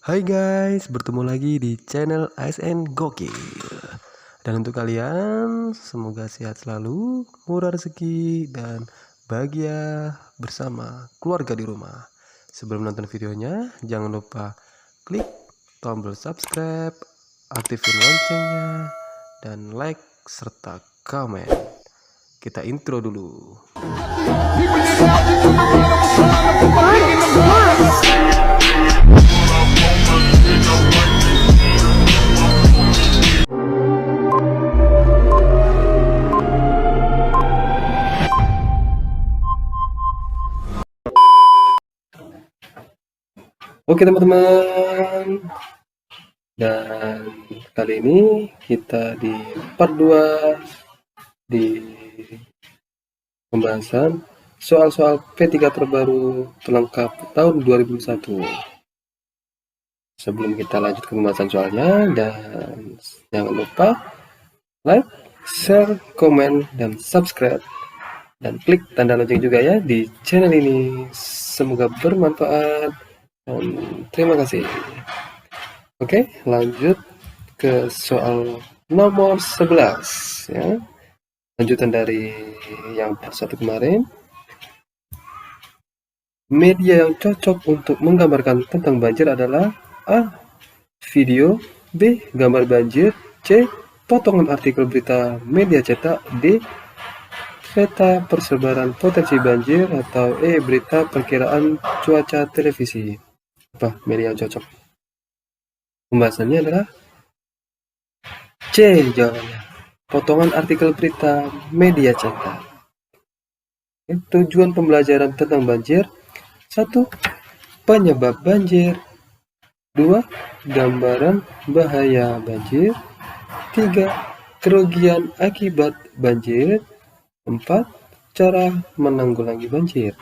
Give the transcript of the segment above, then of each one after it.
Hai guys, bertemu lagi di channel ASN Gokil. Dan untuk kalian, semoga sehat selalu, murah rezeki, dan bahagia bersama keluarga di rumah. Sebelum nonton videonya, jangan lupa klik tombol subscribe, aktifin loncengnya, dan like serta komen. Kita intro dulu. Oke teman-teman, dan kali ini kita di part 2 di pembahasan soal-soal P3 terbaru pelengkap tahun 2001. Sebelum kita lanjut ke pembahasan soalnya, dan jangan lupa like, share, komen, dan subscribe, dan klik tanda lonceng juga ya di channel ini. Semoga bermanfaat. Terima kasih. Oke, lanjut ke soal nomor 11 ya. Lanjutan dari yang part 1 kemarin. Media yang cocok untuk menggambarkan tentang banjir adalah A. Video, B. Gambar banjir, C. Potongan artikel berita media cetak, D. Peta persebaran potensi banjir, atau E. Berita perkiraan cuaca televisi. Apa media yang cocok? Pembahasannya adalah C jawabannya. Potongan artikel berita media cetak. Tujuan pembelajaran tentang banjir: 1. Penyebab banjir. 2. Gambaran bahaya banjir. 3. Kerugian akibat banjir. 4. Cara menanggulangi banjir.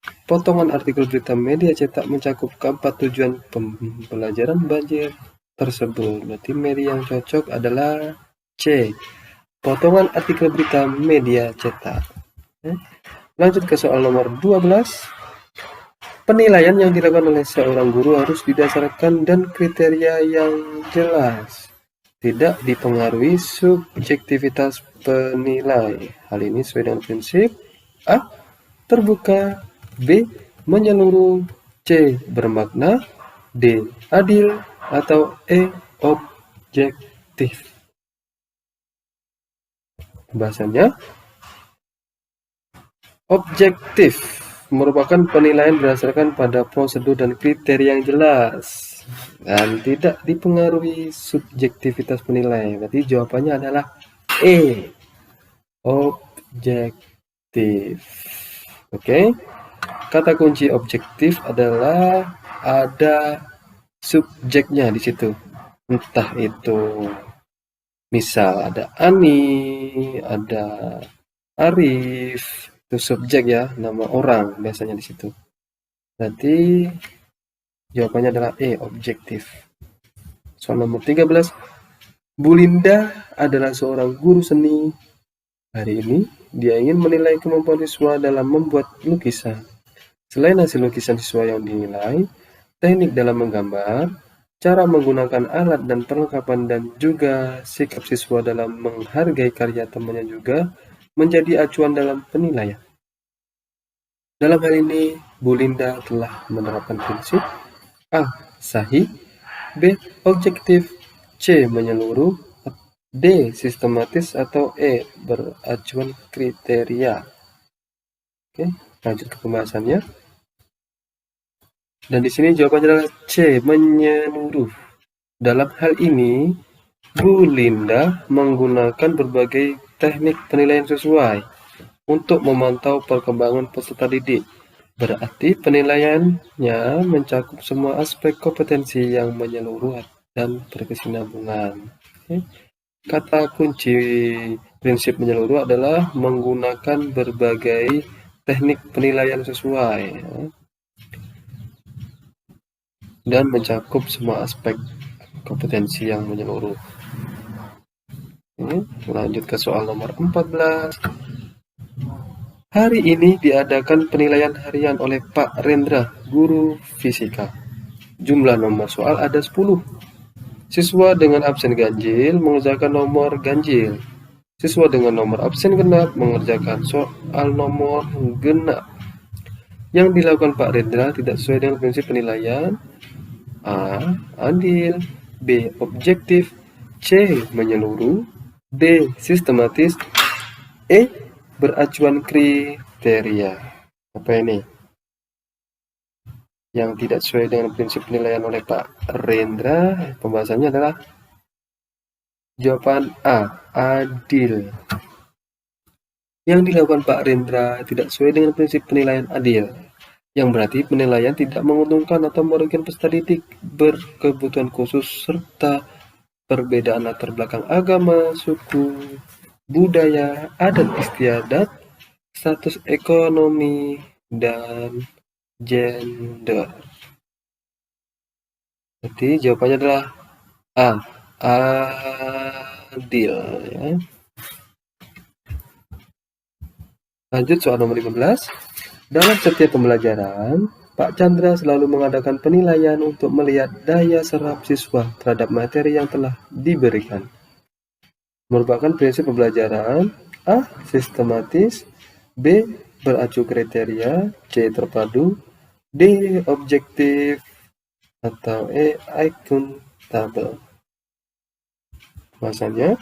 Potongan artikel berita media cetak mencakup keempat tujuan pembelajaran banjir tersebut. Berarti media yang cocok adalah C. Potongan artikel berita media cetak. Lanjut ke soal nomor 12. Penilaian yang dilakukan oleh seorang guru harus didasarkan dan kriteria yang jelas, tidak dipengaruhi subjektivitas penilai. Hal ini sesuai dengan prinsip A. Terbuka, B. Menyeluruh, C. Bermakna, D. Adil, atau E. Objektif. Pembahasannya, objektif merupakan penilaian berdasarkan pada prosedur dan kriteria yang jelas dan tidak dipengaruhi subjektivitas penilai. Berarti jawabannya adalah E. Objektif. Oke. Kata kunci objektif adalah ada subjeknya di situ. Entah itu misal ada Ani, ada Arif, itu subjek ya, nama orang biasanya di situ. Berarti jawabannya adalah E, objektif. Soal nomor 13. Bu Linda adalah seorang guru seni. Hari ini dia ingin menilai kemampuan siswa dalam membuat lukisan. Selain hasil lukisan siswa yang dinilai, teknik dalam menggambar, cara menggunakan alat dan perlengkapan, dan juga sikap siswa dalam menghargai karya temannya juga menjadi acuan dalam penilaian. Dalam hal ini, Bu Linda telah menerapkan prinsip A. Sahih, B. Objektif, C. Menyeluruh, D. Sistematis, atau E. Beracuan kriteria. Oke, lanjut ke pembahasannya. Dan di sini jawabannya adalah C. Menyeluruh. Dalam hal ini, Bu Linda menggunakan berbagai teknik penilaian sesuai untuk memantau perkembangan peserta didik. Berarti penilaiannya mencakup semua aspek kompetensi yang menyeluruh dan berkesinambungan. Kata kunci prinsip menyeluruh adalah menggunakan berbagai teknik penilaian sesuai dan mencakup semua aspek kompetensi yang menyeluruh. Lanjut ke soal nomor 14. Hari ini diadakan penilaian harian oleh Pak Rendra, guru fisika. Jumlah nomor soal ada 10. Siswa dengan absen ganjil mengerjakan nomor ganjil. Siswa dengan nomor absen genap mengerjakan soal nomor genap. Yang dilakukan Pak Rendra tidak sesuai dengan prinsip penilaian. A. Adil. B. Objektif. C. Menyeluruh. D. Sistematis. E. Beracuan kriteria. Apa ini? Yang tidak sesuai dengan prinsip penilaian oleh Pak Rendra, pembahasannya adalah jawaban A. Adil. Yang dilakukan Pak Rendra tidak sesuai dengan prinsip penilaian adil, yang berarti penilaian tidak menguntungkan atau merugikan peserta didik berkebutuhan khusus serta perbedaan latar belakang agama, suku, budaya, adat istiadat, status ekonomi, dan gender. Jadi jawabannya adalah A. Adil. Ya. Lanjut soal nomor 15. Dalam setiap pembelajaran, Pak Chandra selalu mengadakan penilaian untuk melihat daya serap siswa terhadap materi yang telah diberikan. Merupakan prinsip pembelajaran. A. Sistematis. B. Beracu kriteria. C. Terpadu. D. Objektif. Atau E. Akuntabel. Bahasanya.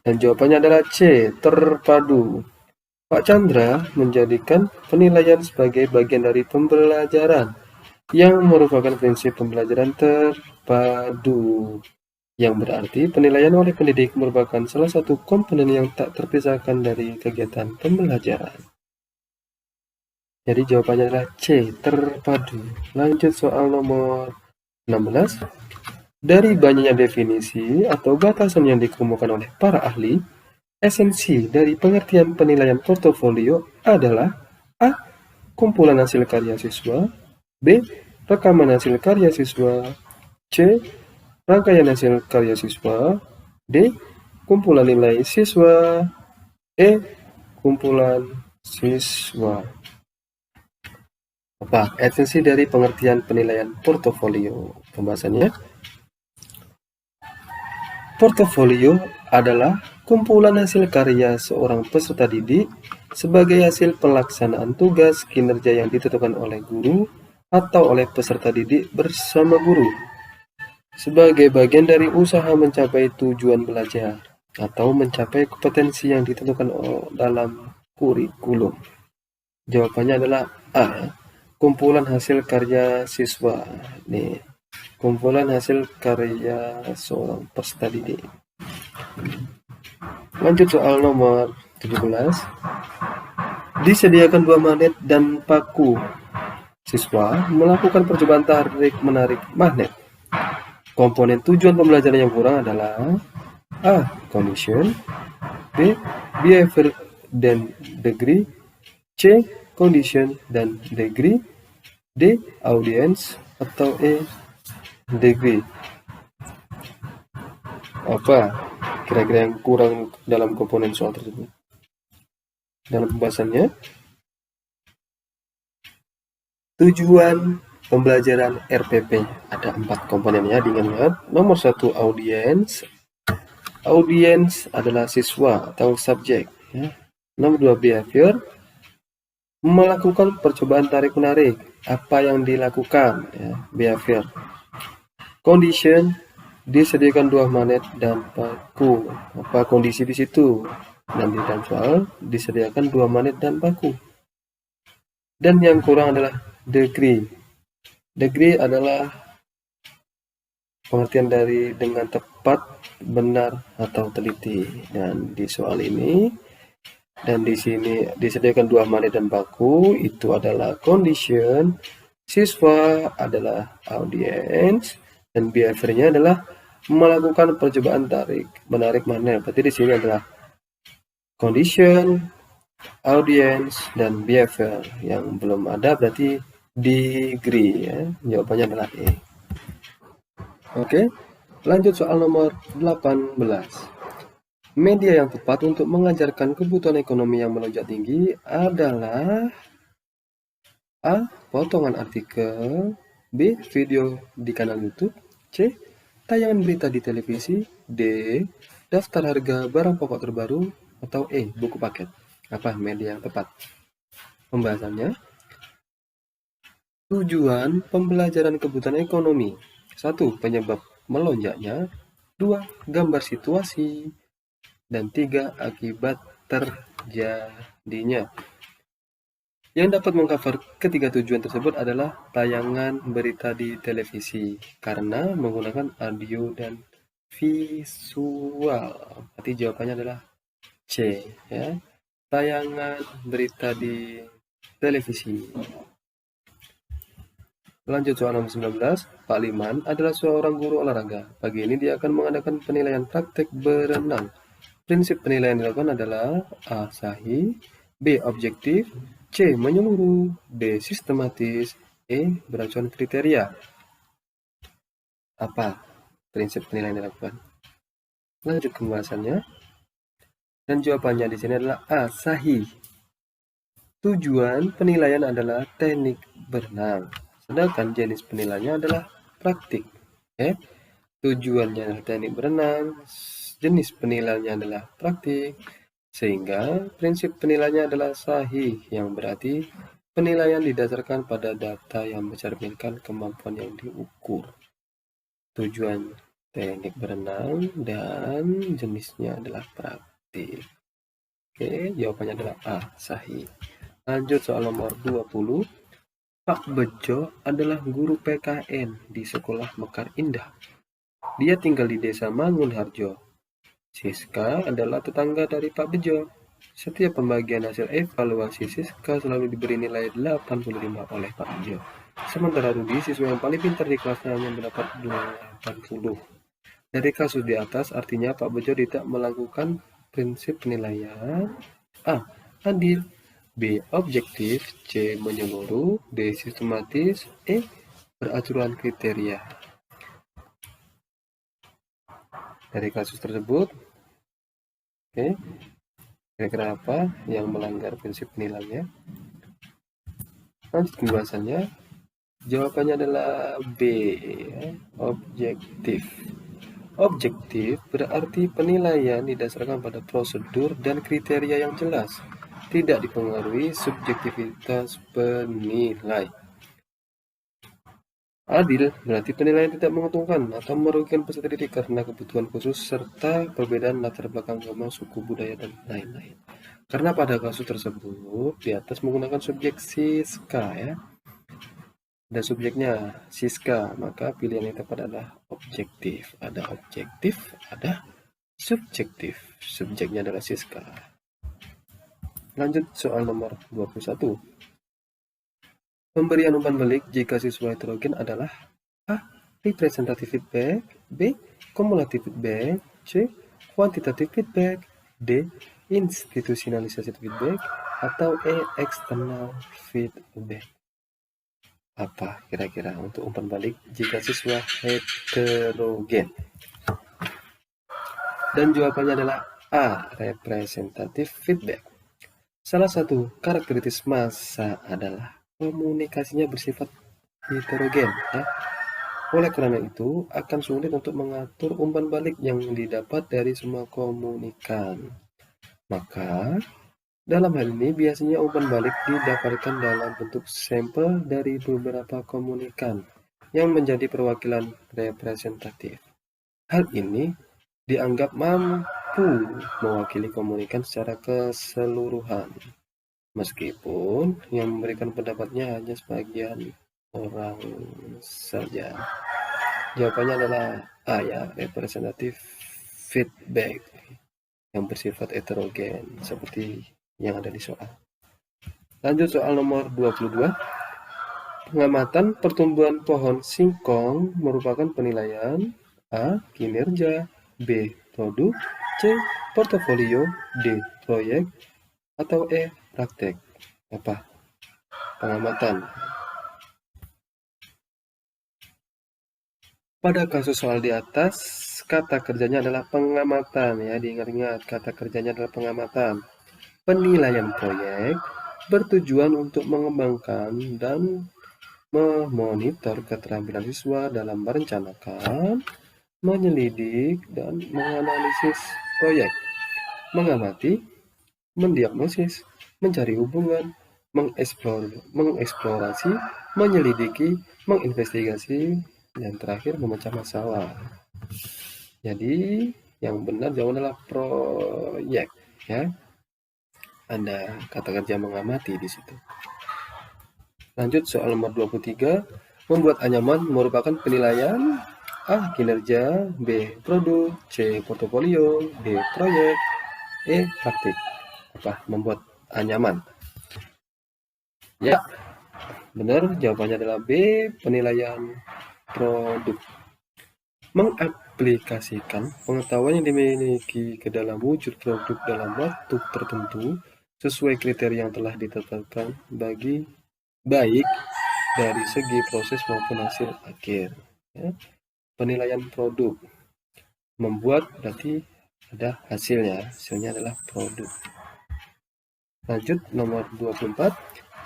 Dan jawabannya adalah C. Terpadu. Pak Chandra menjadikan penilaian sebagai bagian dari pembelajaran yang merupakan prinsip pembelajaran terpadu, yang berarti penilaian oleh pendidik merupakan salah satu komponen yang tak terpisahkan dari kegiatan pembelajaran. Jadi jawabannya adalah C. Terpadu. Lanjut soal nomor 16. Dari banyaknya definisi atau batasan yang dikemukakan oleh para ahli, esensi dari pengertian penilaian portofolio adalah A. Kumpulan hasil karya siswa. B. Rekaman hasil karya siswa. C. Rangkaian hasil karya siswa. D. Kumpulan nilai siswa. E. Kumpulan siswa. Apa esensi dari pengertian penilaian portofolio? Pembahasannya. Portofolio adalah kumpulan hasil karya seorang peserta didik sebagai hasil pelaksanaan tugas kinerja yang ditentukan oleh guru atau oleh peserta didik bersama guru sebagai bagian dari usaha mencapai tujuan belajar atau mencapai kompetensi yang ditentukan dalam kurikulum. Jawabannya adalah A. Kumpulan hasil karya siswa. Nih, kumpulan hasil karya seorang peserta didik. Lanjut soal nomor 17. Disediakan 2 magnet dan paku. Siswa melakukan percobaan tarik-menarik magnet. Komponen tujuan pembelajaran yang kurang adalah A. Condition. B. Behavior dan degree. C. Condition dan degree. D. Audience. Atau E. Degree. Apa kira-kira yang kurang dalam komponen soal tersebut? Dalam pembahasannya, tujuan pembelajaran RPP ada 4 komponennya, diingat. Nomor 1 audience. Audience adalah siswa atau subjek. Ya. Nomor 2 behavior, melakukan percobaan tarik-menarik. Apa yang dilakukan? Ya, behavior. Condition, disediakan 2 magnet dan paku. Apa kondisi di situ? Dan di dalam soal disediakan 2 magnet dan paku. Dan yang kurang adalah degree. Degree adalah pengertian dari dengan tepat, benar, atau teliti. Dan di soal ini dan di sini disediakan 2 magnet dan paku, itu adalah condition. Siswa adalah audience. Dan behaviornya adalah melakukan percobaan tarik-menarik magnet. Berarti di sini adalah condition, audience, dan behavior. Yang belum ada berarti degree. Ya. Jawabannya adalah E. Oke, lanjut soal nomor 18. Media yang tepat untuk mengajarkan kebutuhan ekonomi yang melonjak tinggi adalah A. Potongan artikel. B. Video di kanal YouTube. C. Tayangan berita di televisi. D. Daftar harga barang pokok terbaru. Atau E. Buku paket. Apa media yang tepat? Pembahasannya. Tujuan pembelajaran kebutuhan ekonomi. 1. Penyebab melonjaknya. 2. Gambar situasi. Dan 3. Akibat terjadinya. Yang dapat mengcover ketiga tujuan tersebut adalah tayangan berita di televisi karena menggunakan audio dan visual. Berarti jawabannya adalah C, ya. Tayangan berita di televisi. Lanjut soal nomor 19. Pak Liman adalah seorang guru olahraga. Pagi ini dia akan mengadakan penilaian praktek berenang. Prinsip penilaian dilakukan adalah A. Sahih, B. Objektif, C. Menyeluruh, D. Sistematis, E. Beracuan kriteria. Apa prinsip penilaian dilakukan? Lanjut ke pembahasannya. Dan jawabannya di sini adalah A. Sahih. Tujuan penilaian adalah teknik berenang, sedangkan jenis penilaiannya adalah praktik. Tujuannya adalah teknik berenang, jenis penilaiannya adalah praktik, sehingga prinsip penilaiannya adalah sahih, yang berarti penilaian didasarkan pada data yang mencerminkan kemampuan yang diukur. Tujuan teknik berenang dan jenisnya adalah praktik. Oke, jawabannya adalah A, sahih. Lanjut soal nomor 20. Pak Bejo adalah guru PKN di Sekolah Mekar Indah. Dia tinggal di Desa Mangunharjo. Siska adalah tetangga dari Pak Bejo. Setiap pembagian hasil evaluasi Siska selalu diberi nilai 85 oleh Pak Bejo. Sementara Rudi, siswa yang paling pintar di kelasnya, hanya mendapat 80. Dari kasus di atas, artinya Pak Bejo tidak melakukan prinsip penilaian. A. Adil. B. Objektif. C. Menyeluruh. D. Sistematis. E. Beraturan kriteria. Dari kasus tersebut, oke, kira-kira apa yang melanggar prinsip penilaiannya? Lanjut pembahasannya. Jawabannya adalah B. Objektif. Objektif berarti penilaian didasarkan pada prosedur dan kriteria yang jelas, tidak dipengaruhi subjektivitas penilai. Adil berarti penilaian tidak menguntungkan atau merugikan peserta didik karena kebutuhan khusus serta perbedaan latar belakang agama, suku, budaya, dan lain-lain. Karena pada kasus tersebut di atas menggunakan subjek Siska, ya. Ada subjeknya Siska, maka pilihan yang tepat adalah objektif. Ada objektif, ada subjektif. Subjeknya adalah Siska. Lanjut soal nomor 21. Pemberian umpan balik jika siswa heterogen adalah A. Representative feedback, B. Cumulative feedback, C. Quantitative feedback, D. Institutionalized feedback, atau E. External feedback. Apa kira-kira untuk umpan balik jika siswa heterogen? Dan jawabannya adalah A. Representative feedback. Salah satu karakteristik massa adalah komunikasinya bersifat heterogen, ya. Oleh karena itu, akan sulit untuk mengatur umpan balik yang didapat dari semua komunikan. Maka, dalam hal ini biasanya umpan balik didapatkan dalam bentuk sampel dari beberapa komunikan yang menjadi perwakilan representatif. Hal ini dianggap mampu mewakili komunikan secara keseluruhan, meskipun yang memberikan pendapatnya hanya sebagian orang saja. Jawabannya adalah A, ya, representative feedback yang bersifat heterogen seperti yang ada di soal. Lanjut soal nomor 22. Pengamatan pertumbuhan pohon singkong merupakan penilaian A. Kinerja, B. Produk, C. Portofolio, D. Proyek, atau E. Praktek. Apa? Pengamatan. Pada kasus soal di atas, kata kerjanya adalah pengamatan, ya, diingat-ingat, kata kerjanya adalah pengamatan. Penilaian proyek bertujuan untuk mengembangkan dan memonitor keterampilan siswa dalam merencanakan, menyelidik, dan menganalisis proyek, mengamati, mendiagnosis, mencari hubungan, mengeksplorasi, menyelidiki, menginvestigasi, dan terakhir memecah masalah. Jadi yang benar jawaban adalah proyek, ya. Ada kata kerja mengamati di situ. Lanjut soal nomor 23. Membuat anyaman merupakan penilaian A. Kinerja, B. Produk, C. Portofolio, D. Proyek, E. Praktik. Apa? Membuat anyaman. Ya, benar. Jawabannya adalah B. Penilaian produk. Mengaplikasikan pengetahuan yang dimiliki ke dalam wujud produk dalam waktu tertentu sesuai kriteria yang telah ditetapkan bagi baik dari segi proses maupun hasil akhir. Ya. Penilaian produk. Membuat berarti ada hasilnya. Hasilnya adalah produk. Lanjut nomor 24.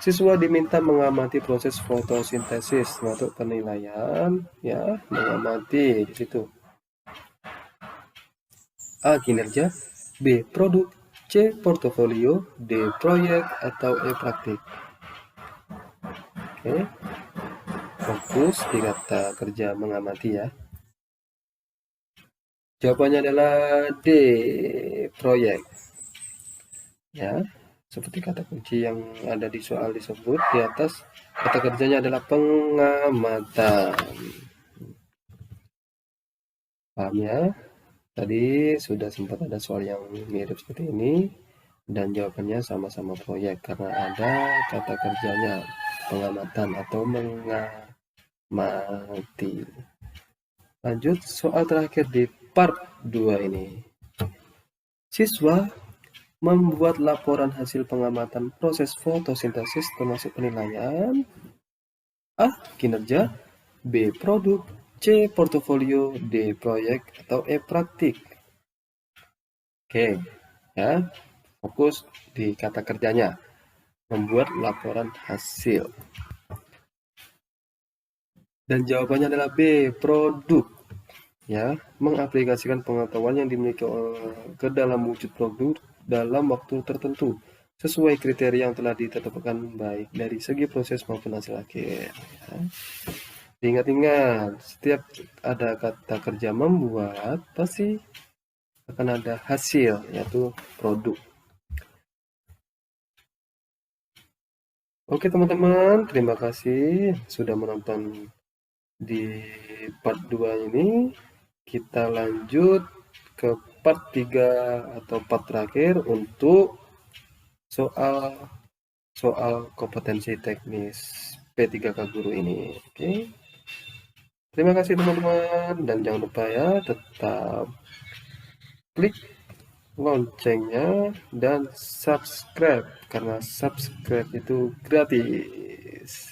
Siswa diminta mengamati proses fotosintesis untuk penilaian, ya, mengamati di situ. A. Kinerja, B. Produk, C. Portofolio, D. Proyek, atau E. Praktik. Oke. Fokus di kata kerja mengamati, ya. Jawabannya adalah D. Proyek. Ya, seperti kata kunci yang ada di soal disebut di atas, kata kerjanya adalah pengamatan. Paham ya? Tadi sudah sempat ada soal yang mirip seperti ini dan jawabannya sama-sama proyek karena ada kata kerjanya pengamatan atau mengamati. Lanjut soal terakhir di part 2 ini. Siswa membuat laporan hasil pengamatan proses fotosintesis termasuk penilaian A. Kinerja, B. Produk, C. Portofolio, D. Proyek, atau E. Praktik. Oke, ya, fokus di kata kerjanya, membuat laporan hasil. Dan jawabannya adalah B. Produk. Ya, mengaplikasikan pengetahuan yang dimiliki ke dalam wujud produk dalam waktu tertentu sesuai kriteria yang telah ditetapkan baik dari segi proses maupun hasil akhir. Ya. Ingat-ingat, setiap ada kata kerja membuat pasti akan ada hasil, yaitu produk. Oke teman-teman, terima kasih sudah menonton di part 2 ini. Kita lanjut ke part 3 atau part terakhir untuk soal kompetensi teknis P3K Guru ini. Oke. Terima kasih teman-teman dan jangan lupa ya tetap klik loncengnya dan subscribe karena subscribe itu gratis.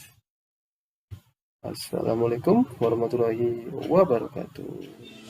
Assalamualaikum warahmatullahi wabarakatuh.